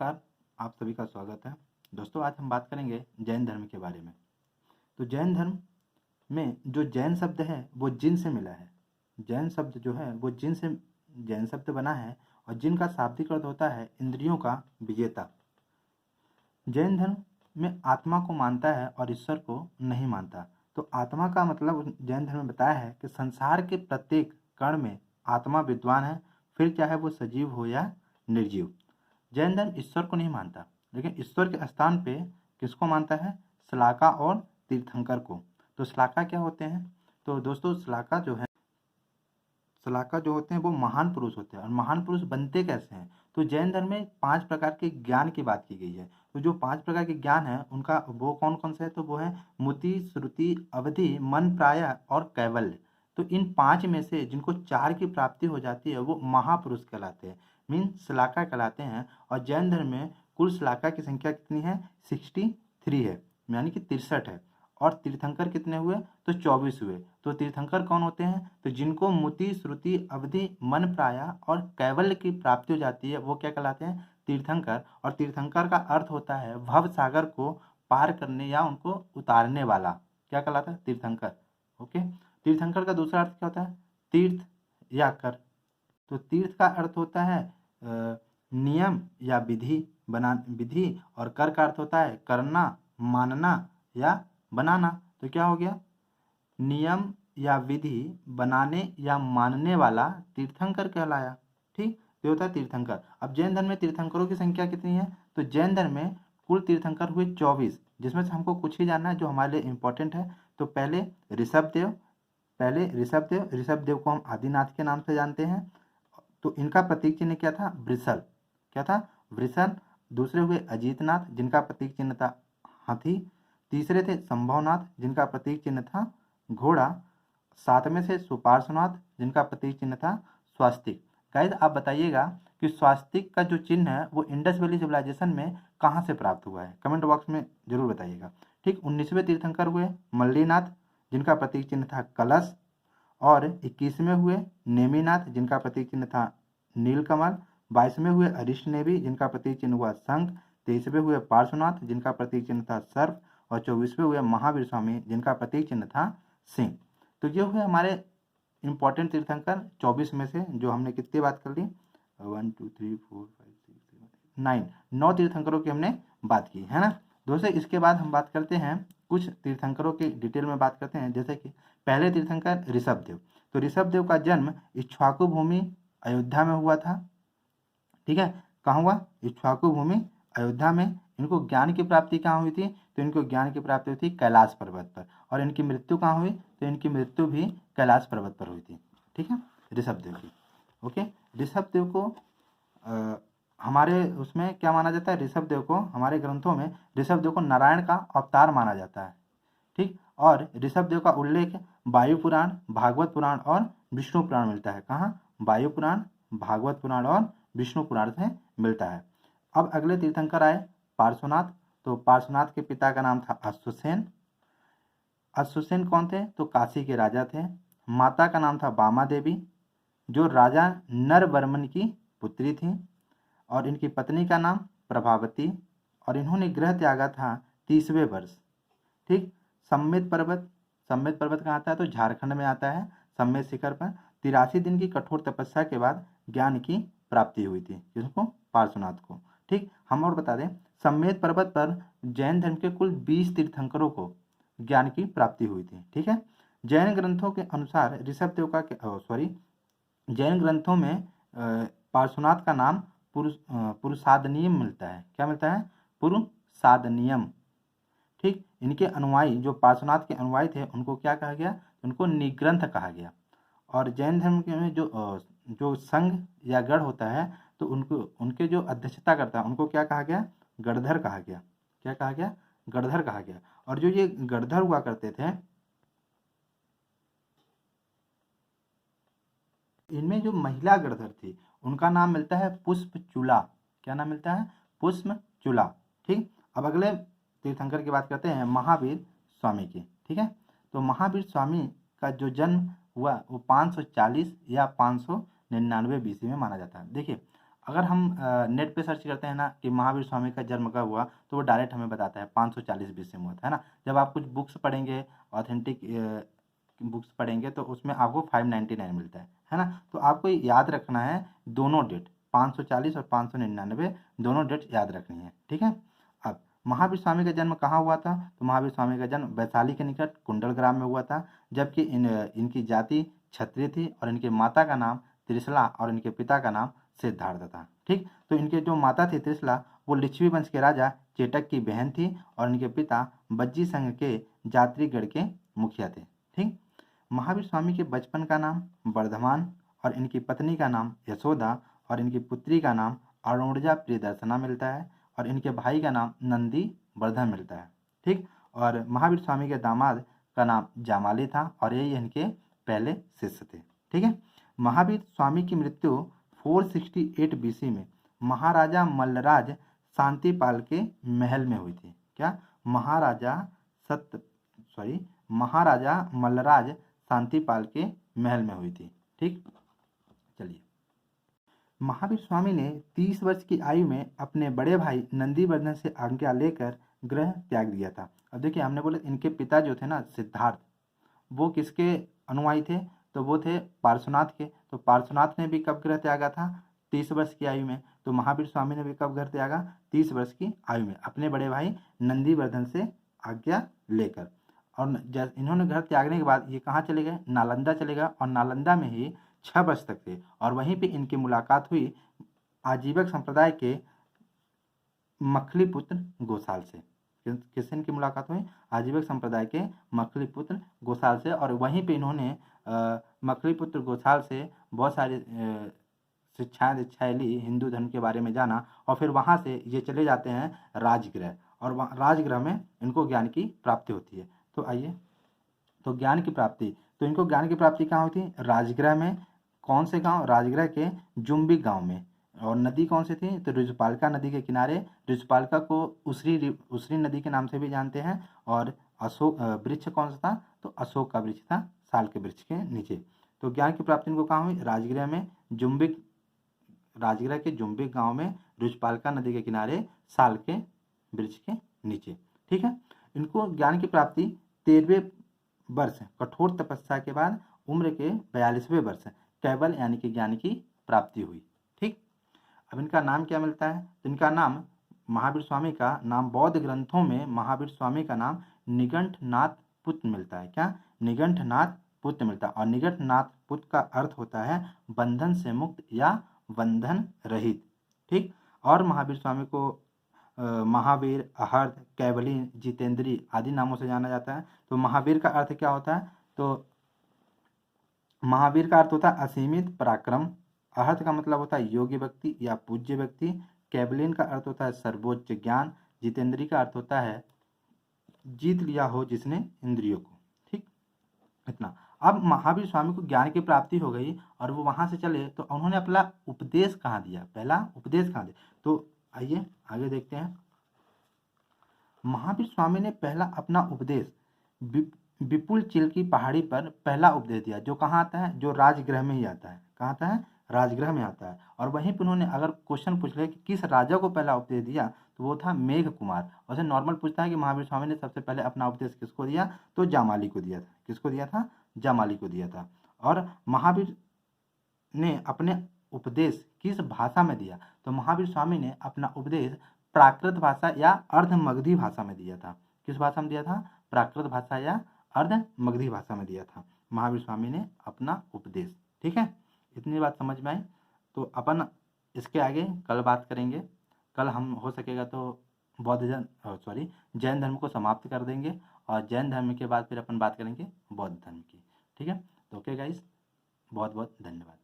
नमस्कार, आप सभी का स्वागत है। दोस्तों, आज हम बात करेंगे जैन धर्म के बारे में। तो जैन धर्म में जो जैन शब्द है वो जिन से मिला है। जैन शब्द जो है वो जिन से जैन शब्द बना है और जिन का शाब्दिक अर्थ होता है इंद्रियों का विजेता। जैन धर्म में आत्मा को मानता है और ईश्वर को नहीं मानता। तो आत्मा का मतलब जैन धर्म में बताया है कि संसार के प्रत्येक कण में आत्मा विद्वान है, फिर चाहे वो सजीव हो या निर्जीव। जैन धर्म ईश्वर को नहीं मानता, लेकिन ईश्वर के स्थान पे किसको मानता है? श्लाका और तीर्थंकर को। तो श्लाका क्या होते हैं? तो दोस्तों, श्लाका जो होते हैं वो महान पुरुष होते हैं। और महान पुरुष बनते कैसे हैं? तो जैन धर्म में 5 प्रकार के ज्ञान की बात की गई है। तो जो 5 प्रकार के ज्ञान है उनका वो कौन कौन से है? तो वो है मुति, श्रुति, अवधि, मन, प्राय और कैवल्य। तो इन 5 में से जिनको 4 की प्राप्ति हो जाती है वो महापुरुष कहलाते हैं, मीन श्लाका कहलाते हैं। और जैन धर्म में कुल श्लाका की संख्या कितनी है? 63 है, यानी कि 63 है। और तीर्थंकर कितने हुए? तो 24 हुए। तो तीर्थंकर कौन होते हैं? तो जिनको मुति, श्रुति, अवधि, मन, प्राय और कैवल्य की प्राप्ति हो जाती है वो क्या कहलाते हैं? तीर्थंकर। और तीर्थंकर का अर्थ होता है भव सागर को पार करने या उनको उतारने वाला। क्या कहलाता है? तीर्थंकर। ओके। तीर्थंकर का दूसरा अर्थ क्या होता है? तीर्थ या कर। तो तीर्थ का अर्थ होता है नियम या विधि, और कर का अर्थ होता है करना, मानना या बनाना। तो क्या हो गया? नियम या विधि बनाने या मानने वाला तीर्थंकर कहलाया। ठीक, तो होता है तीर्थंकर। अब जैन धर्म में तीर्थंकरों की संख्या कितनी है? तो जैन धर्म में कुल तीर्थंकर हुए 24, जिसमें से हमको कुछ ही जानना है जो हमारे लिए इंपॉर्टेंट है। तो पहले ऋषभदेव को हम आदिनाथ के नाम से जानते हैं। तो इनका प्रतीक चिन्ह क्या था? वृषल। क्या था? वृषल। दूसरे हुए अजीतनाथ, जिनका प्रतीक चिन्ह था हाथी। तीसरे थे संभवनाथ, जिनका प्रतीक चिन्ह था घोड़ा। 7वें से सुपार्श्वनाथ, जिनका प्रतीक चिन्ह था स्वास्तिक। गाइस, आप बताइएगा कि स्वास्तिक का जो चिन्ह है वो इंडस वैली सिविलाइजेशन में कहाँ से प्राप्त हुआ है? कमेंट बॉक्स में जरूर बताइएगा। ठीक, 19वें तीर्थंकर हुए मल्लीनाथ, जिनका प्रतीक चिन्ह था कलश। और 21वें हुए नेमिनाथ, जिनका प्रतीक चिन्ह था नीलकमल। 22वें हुए अरिष्टनेमी, जिनका प्रतीक चिन्ह हुआ शंख। 23वें हुए पार्श्वनाथ, जिनका प्रतीक चिन्ह था सर्प। और 24वें हुए महावीर स्वामी, जिनका प्रतीक चिन्ह था सिंह। तो ये हुए हमारे इंपॉर्टेंट तीर्थंकर 24 में से, जो हमने कितनी बात कर ली? 1 2 3 4 5 6 7 9 तीर्थंकरों की हमने बात की है ना दोस्तों। इसके बाद हम बात करते हैं कुछ तीर्थंकरों की डिटेल में बात करते हैं। जैसे कि पहले तीर्थंकर ऋषभदेव। तो ऋषभदेव का जन्म इक्ष्वाकु भूमि अयोध्या में हुआ था। ठीक है, कहाँ हुआ? इक्ष्वाकु भूमि अयोध्या में। इनको ज्ञान की प्राप्ति कहाँ हुई थी? तो इनको ज्ञान की प्राप्ति हुई थी कैलाश पर्वत पर। और इनकी मृत्यु कहाँ हुई? तो इनकी मृत्यु भी कैलाश पर्वत पर हुई थी। ठीक है, ऋषभदेव की। ओके, ऋषभदेव को हमारे उसमें क्या माना जाता है? ऋषभदेव को हमारे ग्रंथों में ऋषभदेव को नारायण का अवतार माना जाता है। ठीक, और ऋषभदेव का उल्लेख वायु पुराण, भागवत पुराण और विष्णु पुराण मिलता है। कहाँ? वायु पुराण, भागवत पुराण और विष्णु पुराण से मिलता है। अब अगले तीर्थंकर आए पार्श्वनाथ। तो पार्श्वनाथ के पिता का नाम था अश्वसेन। अश्वसेन कौन थे? तो काशी के राजा थे। माता का नाम था बामा देवी, जो राजा नरवर्मन की पुत्री थी। और इनकी पत्नी का नाम प्रभावती। और इन्होंने गृह त्यागा था 30वें वर्ष। ठीक, सम्मेद पर्वत कहाँ आता है? तो झारखंड में आता है। सम्मेद शिखर पर 83 दिन की कठोर तपस्या के बाद ज्ञान की प्राप्ति हुई थी। किसको? पार्श्वनाथ को। ठीक, हम और बता दें, सम्मेद पर्वत पर जैन धर्म के कुल 20 तीर्थंकरों को ज्ञान की प्राप्ति हुई थी। ठीक है, जैन ग्रंथों के अनुसार ऋषभदेव का जैन ग्रंथों में पार्श्वनाथ का नाम पुरुषादनियम मिलता है। क्या मिलता है? पुरुषादनियम। ठीक, इनके अनुयायी जो पार्श्वनाथ के अनुयायी थे उनको क्या कहा गया? उनको निग्रंथ कहा गया। और जैन धर्म के में जो संघ या गढ़ होता है तो उनके जो अध्यक्षता करता है उनको क्या कहा गया? गढ़धर कहा गया। क्या कहा गया? गढ़धर कहा गया। और जो ये गढ़धर हुआ करते थे, इनमें जो महिला गढ़धर थी उनका नाम मिलता है पुष्पचूला। क्या नाम मिलता है? पुष्पचूला। ठीक, अब अगले तीर्थंकर की बात करते हैं महावीर स्वामी की। ठीक है, तो महावीर स्वामी का जो जन्म हुआ वो 540 या 599 BC में माना जाता है। देखिए, अगर हम नेट पे सर्च करते हैं ना कि महावीर स्वामी का जन्म कब हुआ, तो वो डायरेक्ट हमें बताता है 540 बीसी में हुआ था, है ना। जब आप कुछ बुक्स पढ़ेंगे, ऑथेंटिक बुक्स पढ़ेंगे, तो उसमें आपको 599 मिलता है ना। तो आपको याद रखना है दोनों डेट, 540 और 599 दोनों डेट याद रखनी है, ठीक है। अब महावीर स्वामी का जन्म कहाँ हुआ था, तो महावीर स्वामी का जन्म वैशाली के निकट कुंडल ग्राम में हुआ था, जबकि इनकी जाति क्षत्रिय थी और इनके माता का नाम त्रिशला और इनके पिता का नाम सिद्धार्थ था, ठीक। तो इनके जो माता थी त्रिशला, वो लिच्छवी वंश के राजा चेटक की बहन थी और इनके पिता बज्जी संघ के जात्रीगढ़ के मुखिया थे, ठीक। महावीर स्वामी के बचपन का नाम वर्धमान और इनकी पत्नी का नाम यशोदा और इनकी पुत्री का नाम अरुणजा प्रियदर्शना मिलता है और इनके भाई का नाम नंदी वर्धन मिलता है, ठीक। और महावीर स्वामी के दामाद का नाम जामाली था और यही इनके पहले शिष्य थे, ठीक है। महावीर स्वामी की मृत्यु 468 बीसी में महाराजा मल्लराज शांतिपाल के महल में हुई थी। क्या? महाराजा मल्लराज शांतिपाल के महल में हुई थी, ठीक। चलिए, महावीर स्वामी ने 30 वर्ष की आयु में अपने बड़े भाई नंदीवर्धन से आज्ञा लेकर गृह त्याग दिया था। अब देखिए, हमने बोला इनके पिता जो थे ना सिद्धार्थ, वो किसके अनुयायी थे, तो वो थे पार्श्वनाथ के। तो पार्श्वनाथ ने भी कब गृह त्यागा था? 30 वर्ष की आयु में। तो महावीर स्वामी ने भी कब गृह त्यागा? 30 वर्ष की आयु में, अपने बड़े भाई नंदीवर्धन से आज्ञा लेकर। और इन्होंने घर त्यागने के बाद ये कहाँ चले गए? नालंदा चले गए और नालंदा में ही 6 वर्ष तक थे और वहीं पे इनकी मुलाकात हुई आजीवक संप्रदाय के मखलीपुत्र गोसाल से। किससे इनकी मुलाकात हुई? आजीवक संप्रदाय के मखलीपुत्र गोसाल से। और वहीं पे इन्होंने मखलीपुत्र गोसाल से बहुत सारी शिक्षाएं ली, हिंदू धर्म के बारे में जाना और फिर वहाँ से ये चले जाते हैं राजगृह और वहाँ राजगृह में इनको ज्ञान की प्राप्ति होती है। तो आइए, तो ज्ञान की प्राप्ति, तो इनको ज्ञान की प्राप्ति कहाँ होती है? राजगृह में। कौन से गांव? राजगृह के जुम्बिक गांव में। और नदी कौन सी थी? तो ऋजुपालिका नदी के किनारे। ऋजुपालिका को उसरी नदी के नाम से भी जानते हैं। और अशोक वृक्ष कौन सा था? तो अशोक का वृक्ष था, साल के वृक्ष के नीचे। तो ज्ञान की प्राप्ति इनको कहाँ हुई? राजगृह में, राजगृह के जुम्बिक गांव में, ऋजुपालिका नदी के किनारे, साल के वृक्ष के नीचे, ठीक है। इनको ज्ञान की प्राप्ति 13वें वर्ष कठोर तपस्या के बाद उम्र के 42वें वर्ष कैवल यानी कि ज्ञान की प्राप्ति हुई, ठीक। अब इनका नाम क्या मिलता है? तो इनका नाम, महावीर स्वामी का नाम बौद्ध ग्रंथों में महावीर स्वामी का नाम निगंठनाथ पुत्र मिलता है। क्या? निगंठनाथ पुत्र मिलता है। और निगंठनाथ पुत्र का अर्थ होता है बंधन से मुक्त या बंधन रहित, ठीक। और महावीर स्वामी को महावीर, अहर्त, कैवली, जितेंद्री आदि नामों से जाना जाता है। तो महावीर का अर्थ क्या होता है? तो महावीर का अर्थ होता है असीमित पराक्रम। अहर्त का मतलब होता है योग्य व्यक्ति या पूज्य व्यक्ति। कैवलिन का अर्थ होता है सर्वोच्च ज्ञान। जितेंद्री का अर्थ होता है जीत लिया हो जिसने इंद्रियों को, ठीक। इतना। अब महावीर स्वामी को ज्ञान की प्राप्ति हो गई और वो वहां से चले, तो उन्होंने अपना उपदेश कहाँ दिया? पहला उपदेश कहाँ दिया? तो आइए आगे देखते हैं। महावीर स्वामी ने पहला अपना उपदेश विपुल चिल की पहाड़ी पर पहला उपदेश दिया, जो कहाँ आता है? जो राजगृह में ही आता है। कहाँ आता है? राजगृह में आता है। और वहीं पर उन्होंने अगर क्वेश्चन पूछ ले कि किस राजा को पहला उपदेश दिया, तो वो था मेघ कुमार। वैसे नॉर्मल पूछता है कि महावीर स्वामी ने सबसे पहले अपना उपदेश किसको दिया, तो जामाली को दिया था। किसको दिया था? जामाली को दिया था। और महावीर ने अपने उपदेश किस भाषा में दिया? तो महावीर स्वामी ने अपना उपदेश प्राकृत भाषा या अर्ध मगधी भाषा में दिया था। किस भाषा में दिया था? प्राकृत भाषा या अर्ध मगधी भाषा में दिया था महावीर स्वामी ने अपना उपदेश, ठीक है। इतनी बात समझ में आई। तो अपन इसके आगे कल बात करेंगे। कल हम हो सकेगा तो जैन धर्म को समाप्त कर देंगे और जैन धर्म के बाद फिर अपन बात करेंगे बौद्ध धर्म की, ठीक है। तो ओके गाइस, बहुत बहुत धन्यवाद।